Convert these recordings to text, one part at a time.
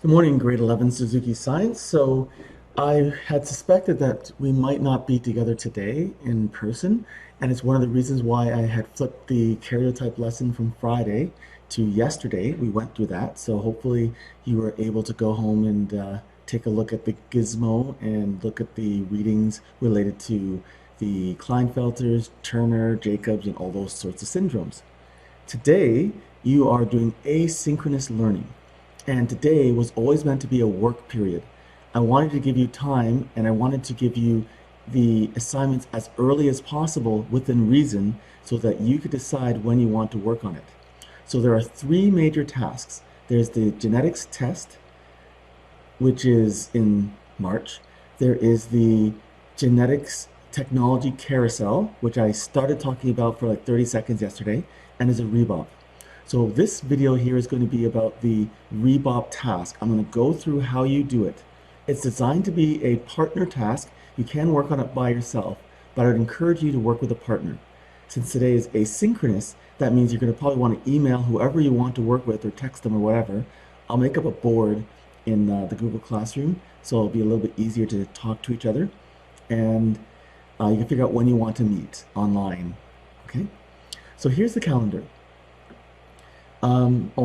Good morning, grade 11 Suzuki Science. So I had suspected that we might not be together today in person, and it's one of the reasons why I had flipped the karyotype lesson from Friday to yesterday. We went through that, so hopefully you were able to go home and take a look at the gizmo and look at the readings related to the Klinefelters, Turner, Jacobs, and all those sorts of syndromes. Today, you are doing asynchronous learning. And today was always meant to be a work period. I wanted to give you time and I wanted to give you the assignments as early as possible within reason so that you could decide when you want to work on it. So there are three major tasks. There's the genetics test, which is in March. There is the genetics technology carousel, which I started talking about for like 30 seconds yesterday, and is a Reebop. So this video here is going to be about the Reebop task. I'm going to go through how you do it. It's designed to be a partner task. You can work on it by yourself, but I would encourage you to work with a partner. Since today is asynchronous, that means you're going to probably want to email whoever you want to work with or text them or whatever. I'll make up a board in the Google Classroom, so it'll be a little bit easier to talk to each other. And you can figure out when you want to meet online. Okay? So here's the calendar.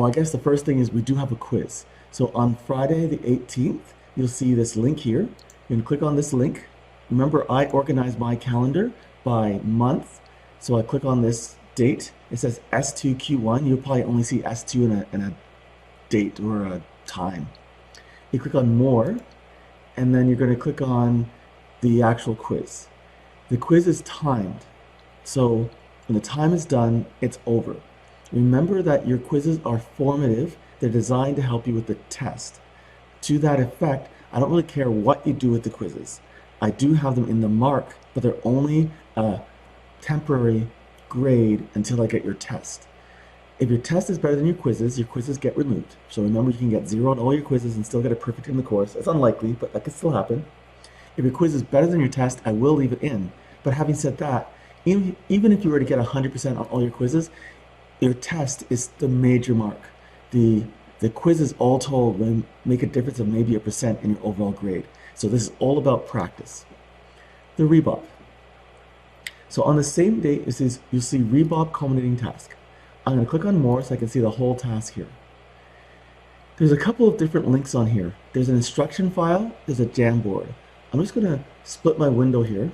I guess the first thing is we do have a quiz. So on Friday the 18th, you'll see this link here. You can click on this link. Remember, I organize my calendar by month. So I click on this date. It says S2Q1. You'll probably only see S2 in a date or a time. You click on more, and then you're going to click on the actual quiz. The quiz is timed. So when the time is done, it's over. Remember that your quizzes are formative. They're designed to help you with the test. To that effect, I don't really care what you do with the quizzes. I do have them in the mark, but they're only a temporary grade until I get your test. If your test is better than your quizzes get removed. So remember, you can get 0 on all your quizzes and still get a perfect in the course. It's unlikely, but that could still happen. If your quiz is better than your test, I will leave it in. But having said that, even if you were to get 100% on all your quizzes, your test is the major mark. The quizzes all told will make a difference of maybe a percent in your overall grade. So this is all about practice. The Reebop. So on the same day, you'll see Reebop culminating task. I'm going to click on more so I can see the whole task here. There's a couple of different links on here. There's an instruction file, there's a Jamboard. I'm just going to split my window here.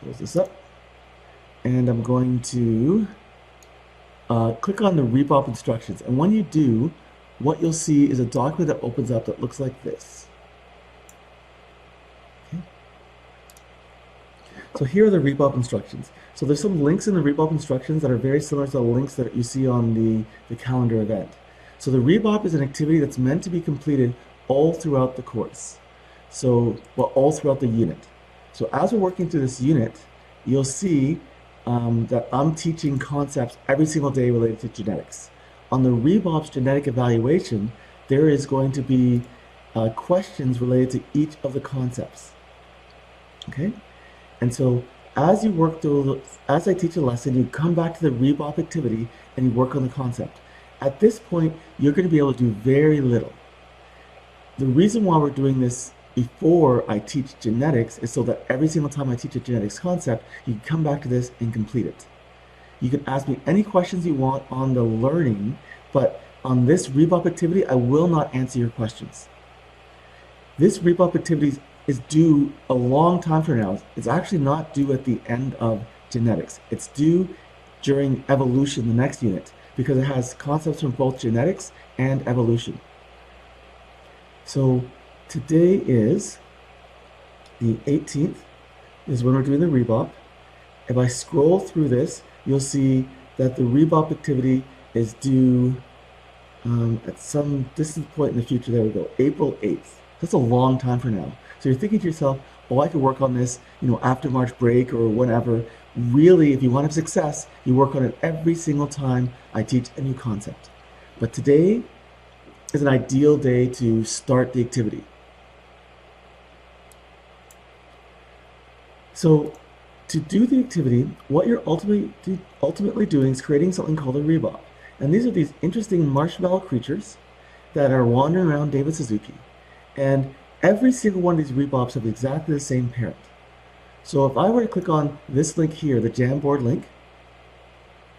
Close this up, and I'm going to click on the Reebop Instructions. And when you do, what you'll see is a document that opens up that looks like this. Okay. So here are the Reebop Instructions. So there's some links in the Reebop Instructions that are very similar to the links that you see on the calendar event. So the Reebop is an activity that's meant to be completed all throughout the course. So, well, all throughout the unit. So as we're working through this unit, you'll see that I'm teaching concepts every single day related to genetics. On the Reebop's genetic evaluation, there is going to be questions related to each of the concepts. Okay? And so as you work through, as I teach a lesson, you come back to the Reebop activity and you work on the concept. At this point, you're going to be able to do very little. The reason why we're doing this before I teach genetics is so that every single time I teach a genetics concept, you can come back to this and complete it. You can ask me any questions you want on the learning, but on this Reebop activity, I will not answer your questions. This Reebop activity is due a long time from now. It's actually not due at the end of genetics. It's due during evolution, the next unit, because it has concepts from both genetics and evolution. So today is the 18th, is when we're doing the Reebop. If I scroll through this, you'll see that the Reebop activity is due at some distant point in the future. There we go, April 8th. That's a long time from now. So you're thinking to yourself, oh, I could work on this, after March break or whenever. Really, if you want to have success, you work on it every single time I teach a new concept. But today is an ideal day to start the activity. So to do the activity, what you're ultimately doing is creating something called a Reebop. And these are these interesting marshmallow creatures that are wandering around David Suzuki. And every single one of these Reebops have exactly the same parent. So if I were to click on this link here, the Jamboard link,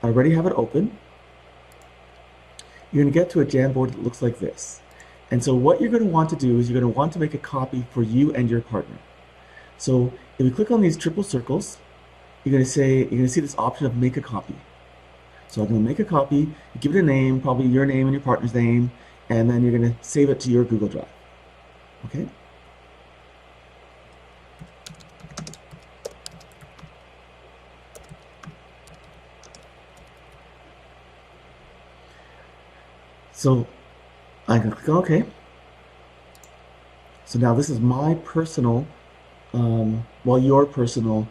I already have it open. You're going to get to a Jamboard that looks like this. And so what you're going to want to do is you're going to want to make a copy for you and your partner. So if you click on these triple circles, you're going to see this option of make a copy. So I'm going to make a copy, give it a name, probably your name and your partner's name, and then you're going to save it to your Google Drive. Okay? So I'm going to click on OK. So now this is my personal, your personal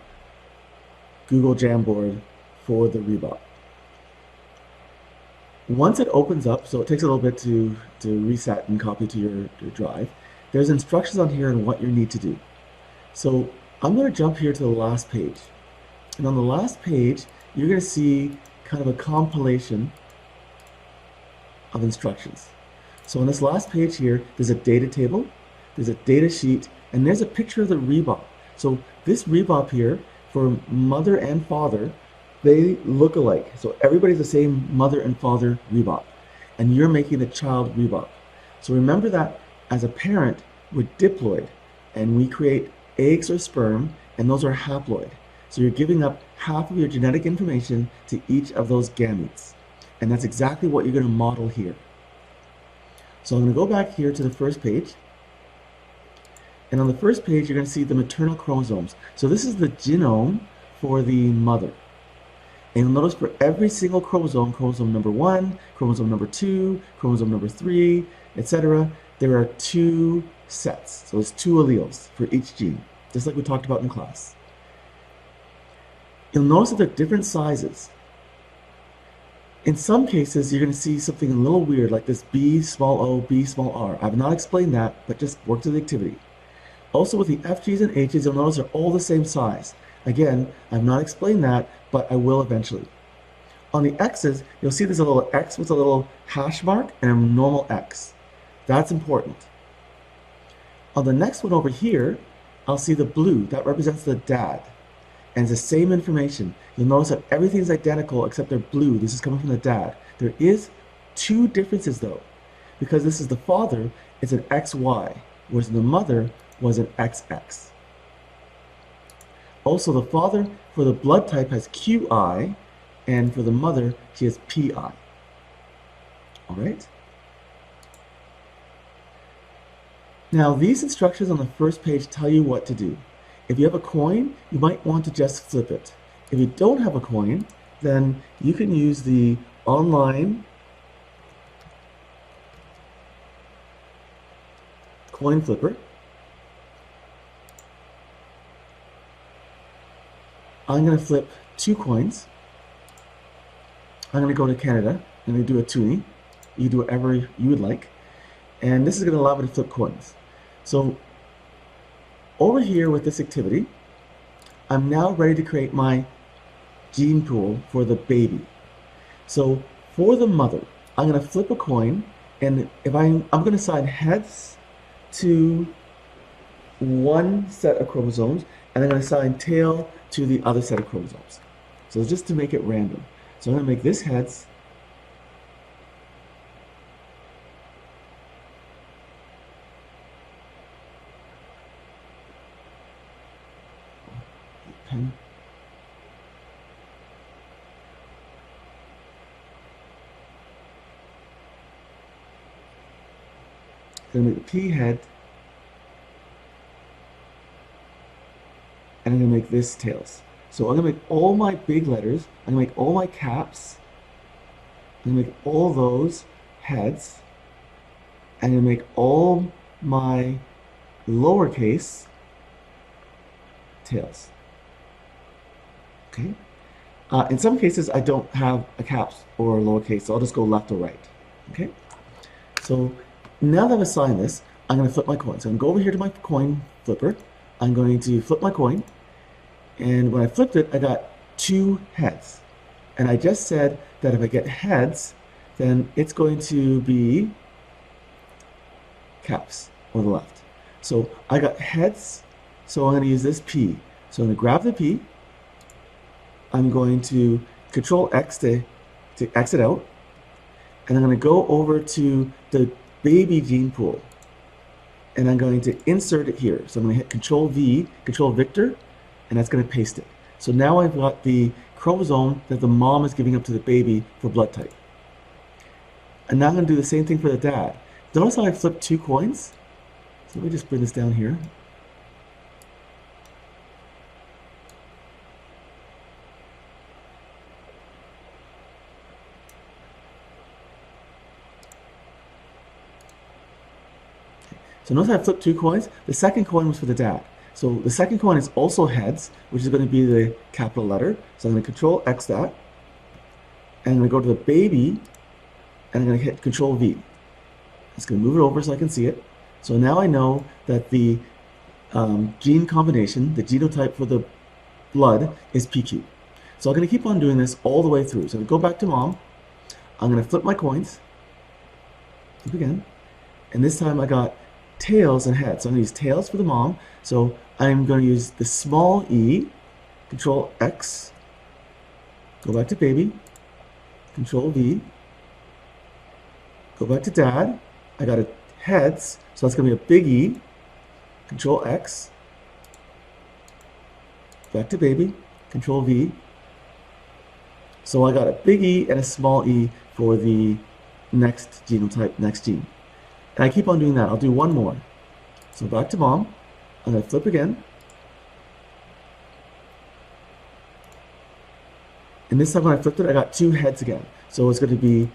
Google Jamboard for the Reebok. Once it opens up, so it takes a little bit to reset and copy to your drive, there's instructions on here on what you need to do. So I'm going to jump here to the last page. And on the last page, you're going to see kind of a compilation of instructions. So on this last page here, there's a data table, there's a data sheet, and there's a picture of the Reebop. So this Reebop here, for mother and father, they look alike. So everybody's the same mother and father Reebop. And you're making the child Reebop. So remember that as a parent, we're diploid, and we create eggs or sperm, and those are haploid. So you're giving up half of your genetic information to each of those gametes. And that's exactly what you're going to model here. So I'm going to go back here to the first page. And on the first page, you're going to see the maternal chromosomes. So this is the genome for the mother. And you'll notice for every single chromosome, chromosome number 1, chromosome number 2, chromosome number 3, etc., there are 2 sets. So there's 2 alleles for each gene, just like we talked about in class. You'll notice that they're different sizes. In some cases, you're going to see something a little weird, like this B small o, B small r. I've not explained that, but just work to the activity. Also with the FGs and Hs, you'll notice they're all the same size. Again, I've not explained that, but I will eventually. On the X's, you'll see there's a little X with a little hash mark and a normal X. That's important. On the next one over here, I'll see the blue. That represents the dad. And it's the same information. You'll notice that everything's identical except they're blue. This is coming from the dad. There is 2 differences though. Because this is the father, it's an XY, whereas the mother was an XX. Also, the father for the blood type has QI, and for the mother, she has PI. All right? Now, these instructions on the first page tell you what to do. If you have a coin, you might want to just flip it. If you don't have a coin, then you can use the online coin flipper. I'm going to flip 2 coins. I'm going to go to Canada. I'm going to do a toonie. You do whatever you would like. And this is going to allow me to flip coins. So over here with this activity, I'm now ready to create my gene pool for the baby. So for the mother, I'm going to flip a coin, and if I'm going to assign heads to one set of chromosomes, and I'm going to assign tail to the other set of chromosomes. So just to make it random. So I'm going to make this heads. Pen. I'm going to make the P head. And I'm going to make this tails. So I'm going to make all my big letters. I'm going to make all my caps. I'm going to make all those heads. I'm going to make all my lowercase tails. Okay. In some cases, I don't have a caps or a lowercase, so I'll just go left or right. Okay. So now that I've assigned this, I'm going to flip my coin. So I'm going to go over here to my coin flipper. I'm going to flip my coin, And when I flipped it, I got 2 heads. And I just said that if I get heads, then it's going to be caps on the left. So I got heads, so I'm going to use this P. So I'm going to grab the P. I'm going to Control X to exit out. And I'm going to go over to the baby gene pool. And I'm going to insert it here. So I'm going to hit Control V, Control Victor, and that's going to paste it. So now I've got the chromosome that the mom is giving up to the baby for blood type. And now I'm going to do the same thing for the dad. Notice how I flipped 2 coins? So let me just bring this down here. So notice I flipped 2 coins. The second coin was for the dad. So the second coin is also heads, which is going to be the capital letter. So I'm going to Control X that. And I'm going to go to the baby, and I'm going to hit Control V. It's going to move it over so I can see it. So now I know that the gene combination, the genotype for the blood, is PQ. So I'm going to keep on doing this all the way through. So I'm going to go back to mom. I'm going to flip my coins. Flip again. And this time I got tails and heads. So I'm going to use tails for the mom. So I'm going to use the small e, Control X, go back to baby, Control V, go back to dad. I got a heads, so that's going to be a big E, Control X, back to baby, Control V. So I got a big E and a small e for the next genotype, next gene. And I keep on doing that. I'll do one more. So back to mom. I'm going to flip again. And this time when I flipped it, I got 2 heads again. So it's going to be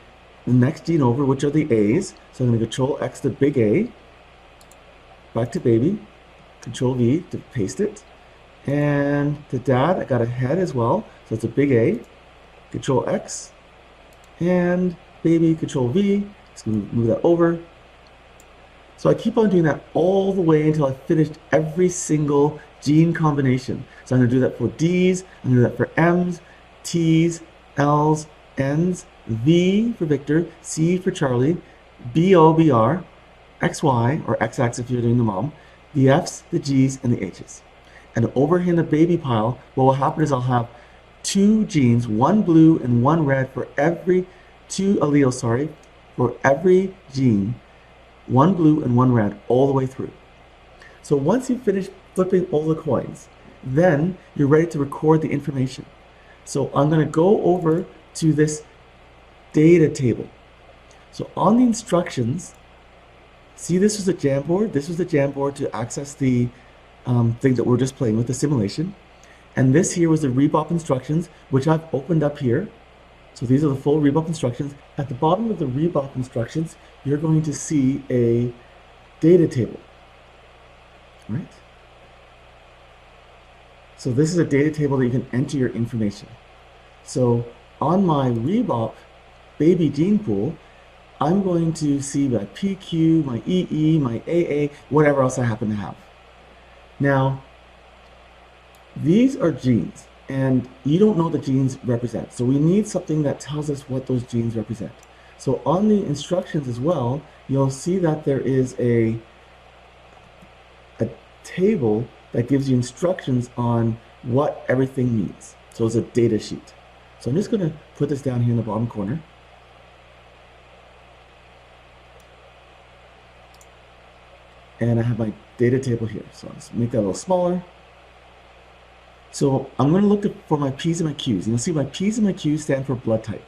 the next gene over, which are the A's. So I'm going to Control X the big A. Back to baby. Control V to paste it. And the dad, I got a head as well. So it's a big A. Control X. And baby, Control V. Just going to move that over. So I keep on doing that all the way until I've finished every single gene combination. So I'm going to do that for D's, I'm going to do that for M's, T's, L's, N's, V for Victor, C for Charlie, BOBR, XY, or X-axis if you're doing the mom, the F's, the G's, and the H's. And over here in the baby pile, what will happen is I'll have 2 genes, 1 blue and 1 red for every, 2 alleles, sorry, for every gene. 1 blue and 1 red all the way through. So once you finish flipping all the coins, then you're ready to record the information. So I'm going to go over to this data table. So on the instructions, see this was a Jamboard. This was the Jamboard to access the thing that we're just playing with, the simulation. And this here was the Reebop instructions, which I've opened up here. So these are the full Reebop instructions. At the bottom of the Reebop instructions, you're going to see a data table, right? So this is a data table that you can enter your information. So on my Reebop baby gene pool, I'm going to see my PQ, my EE, my AA, whatever else I happen to have. Now, these are genes. And you don't know what the genes represent. So we need something that tells us what those genes represent. So on the instructions as well, you'll see that there is a table that gives you instructions on what everything means. So it's a data sheet. So I'm just going to put this down here in the bottom corner. And I have my data table here. So let's make that a little smaller. So I'm going to look for my P's and my Q's. And you'll see my P's and my Q's stand for blood type.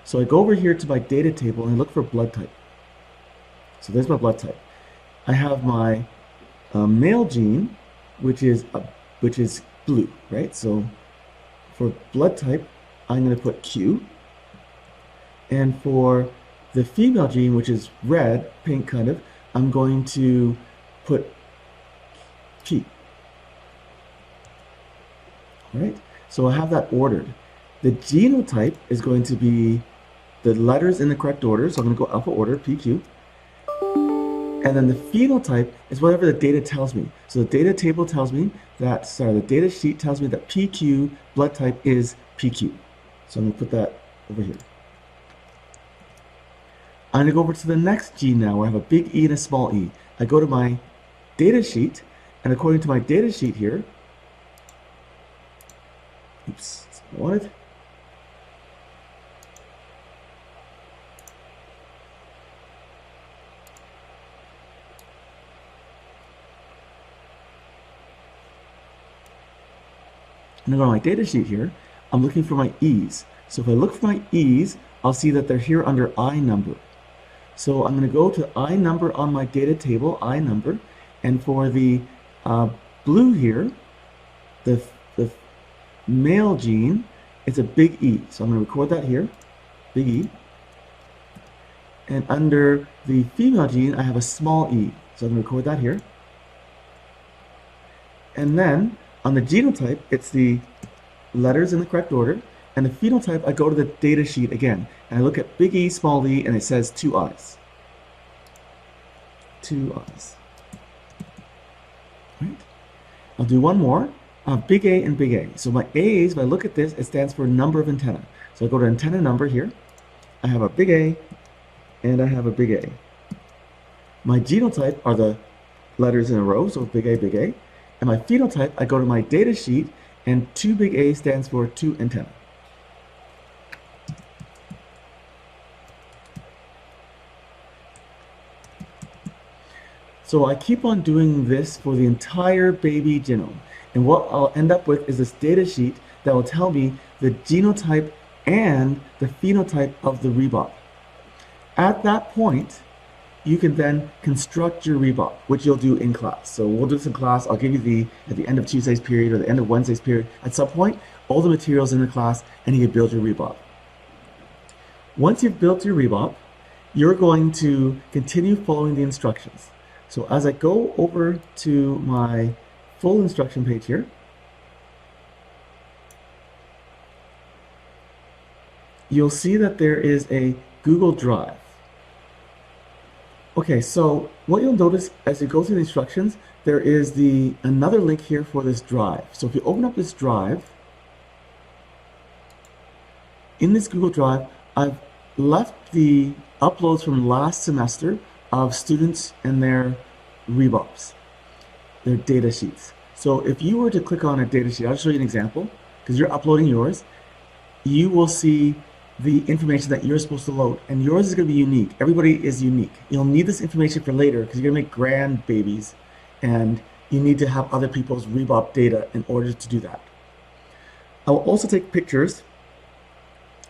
So I go over here to my data table and I look for blood type. So there's my blood type. I have my male gene, which is blue, right? So for blood type, I'm going to put Q. And for the female gene, which is red, pink kind of, I'm going to put P. Right? So I have that ordered. The genotype is going to be the letters in the correct order. So I'm going to go alpha order, PQ. And then the phenotype is whatever the data tells me. So the data table tells me that, the data sheet tells me that PQ blood type is PQ. So I'm going to put that over here. I'm going to go over to the next gene now where I have a big E and a small e. I go to my data sheet, and according to my data sheet here, oops, that's what I wanted. I'm going to go to my data sheet here. I'm looking for my E's. So if I look for my E's, I'll see that they're here under I number. So I'm going to go to I number on my data table, I number, and for the blue here, the male gene, it's a big E. So I'm going to record that here, big E. And under the female gene, I have a small e. So I'm going to record that here. And then on the genotype, it's the letters in the correct order. And the phenotype, I go to the data sheet again. And I look at big E, small e, and it says 2 eyes. 2 eyes. Right. I'll do one more. Big A and big A. So my A's, if I look at this, it stands for number of antenna. So I go to antenna number here. I have a big A and I have a big A. My genotype are the letters in a row, so big A, big A. And my phenotype, I go to my data sheet, and 2 big A stands for 2 antenna. So I keep on doing this for the entire baby genome. And what I'll end up with is this data sheet that will tell me the genotype and the phenotype of the Reebop. At that point, you can then construct your Reebop, which you'll do in class. So we'll do this in class. I'll give you at the end of Tuesday's period or the end of Wednesday's period, at some point, all the materials in the class, and you can build your Reebop. Once you've built your Reebop, you're going to continue following the instructions. So as I go over to my full instruction page here, you'll see that there is a Google Drive. Okay, so what you'll notice as you go through the instructions, there is another link here for this drive. So if you open up this drive, in this Google Drive, I've left the uploads from last semester of students and their Reebops, their data sheets. So if you were to click on a data sheet, I'll show you an example, because you're uploading yours, you will see the information that you're supposed to load, and yours is going to be unique. Everybody is unique. You'll need this information for later because you're going to make grandbabies, and you need to have other people's Reebop data in order to do that. I will also take pictures,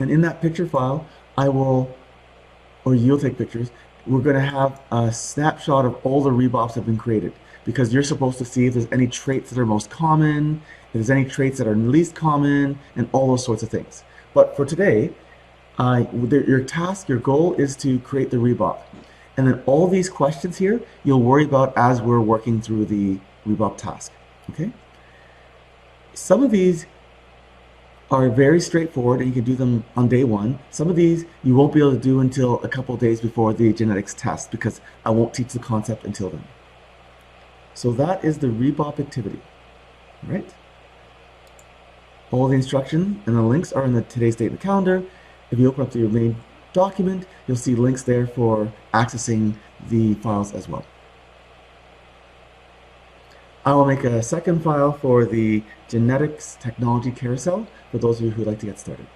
and in that picture file, you'll take pictures. We're going to have a snapshot of all the Reebops that have been created, because you're supposed to see if there's any traits that are most common, if there's any traits that are least common, and all those sorts of things. But for today, your task, your goal is to create the Reebop. And then all these questions here, you'll worry about as we're working through the Reebop task, okay? Some of these are very straightforward and you can do them on day one. Some of these you won't be able to do until a couple days before the genetics test, because I won't teach the concept until then. So that is the Reebop activity, right? All the instructions and the links are in the today's date in the calendar. If you open up to your main document, you'll see links there for accessing the files as well. I will make a second file for the genetics technology carousel for those of you who would like to get started.